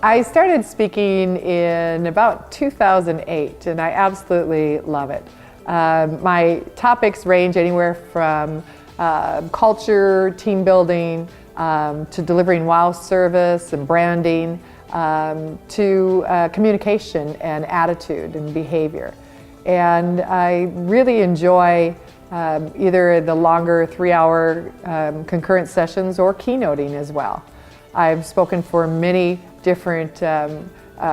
I started speaking in about 2008, and I absolutely love it. My topics range anywhere from culture, team building, to delivering wow service and branding, to communication and attitude and behavior. And I really enjoy either the longer 3-hour concurrent sessions or keynoting as well. I've spoken for many different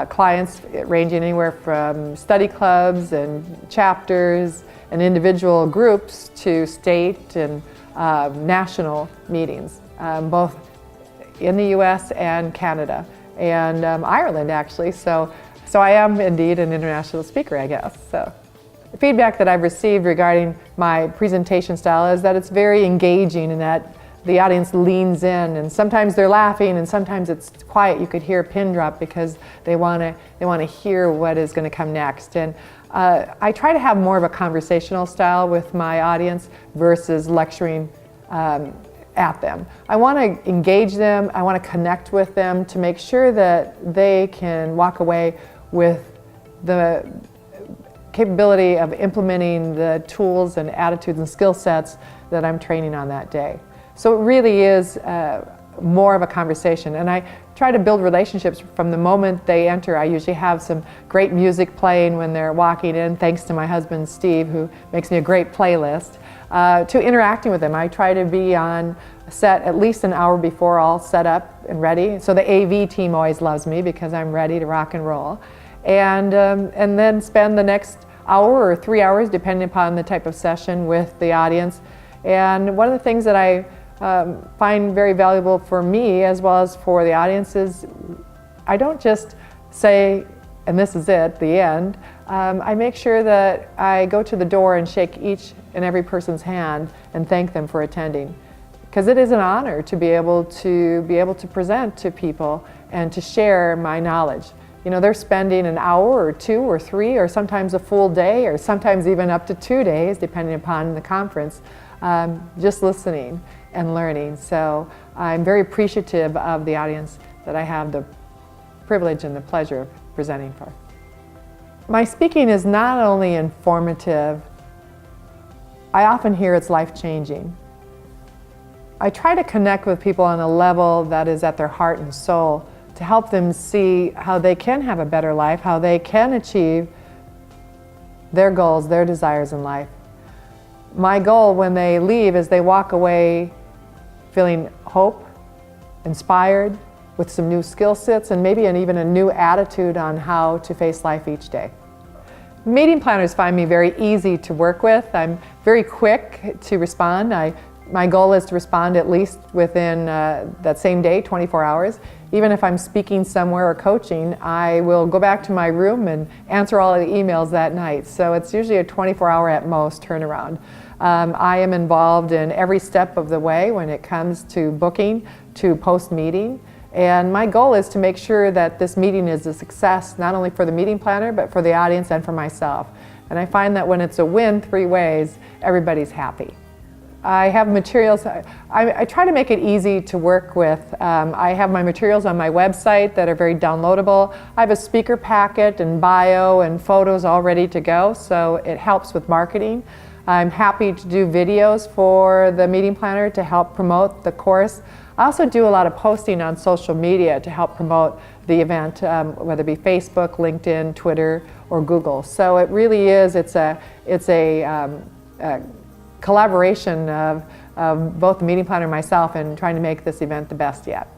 clients ranging anywhere from study clubs and chapters and individual groups to state and national meetings, both in the US and Canada and Ireland actually. So I am indeed an international speaker, I guess. So the feedback that I've received regarding my presentation style is that it's very engaging and that the audience leans in, and sometimes they're laughing and sometimes it's quiet. You could hear a pin drop because they want to hear what is going to come next. And I try to have more of a conversational style with my audience versus lecturing at them. I want to engage them, I want to connect with them to make sure that they can walk away with the capability of implementing the tools and attitudes and skill sets that I'm training on that day. So it really is more of a conversation, and I try to build relationships from the moment they enter. I usually have some great music playing when they're walking in, thanks to my husband Steve, who makes me a great playlist, to interacting with them. I try to be on set at least an hour before, all set up and ready. So the AV team always loves me because I'm ready to rock and roll. And then spend the next hour or 3 hours, depending upon the type of session, with the audience. And one of the things that I find very valuable for me as well as for the audience is I don't just say, and this is it, the end. I make sure that I go to the door and shake each and every person's hand and thank them for attending. Because it is an honor to be able to present to people and to share my knowledge. You know, they're spending an hour or 2 or 3 or sometimes a full day or sometimes even up to 2 days, depending upon the conference, just listening and learning. So I'm very appreciative of the audience that I have the privilege and the pleasure of presenting for. My speaking is not only informative, I often hear it's life-changing. I try to connect with people on a level that is at their heart and soul to help them see how they can have a better life, how they can achieve their goals, their desires in life. My goal when they leave is they walk away feeling hope, inspired, with some new skill sets and maybe even a new attitude on how to face life each day. Meeting planners find me very easy to work with. I'm very quick to respond. My goal is to respond at least within that same day, 24 hours. Even if I'm speaking somewhere or coaching, I will go back to my room and answer all of the emails that night. So it's usually a 24-hour at most turnaround. I am involved in every step of the way when it comes to booking, to post-meeting. And my goal is to make sure that this meeting is a success, not only for the meeting planner, but for the audience and for myself. And I find that when it's a win 3 ways, everybody's happy. I have materials. I try to make it easy to work with. I have my materials on my website that are very downloadable. I have a speaker packet and bio and photos all ready to go, so it helps with marketing. I'm happy to do videos for the meeting planner to help promote the course. I also do a lot of posting on social media to help promote the event, whether it be Facebook, LinkedIn, Twitter, or Google. So it really is, it's a collaboration of both the meeting planner and myself in trying to make this event the best yet.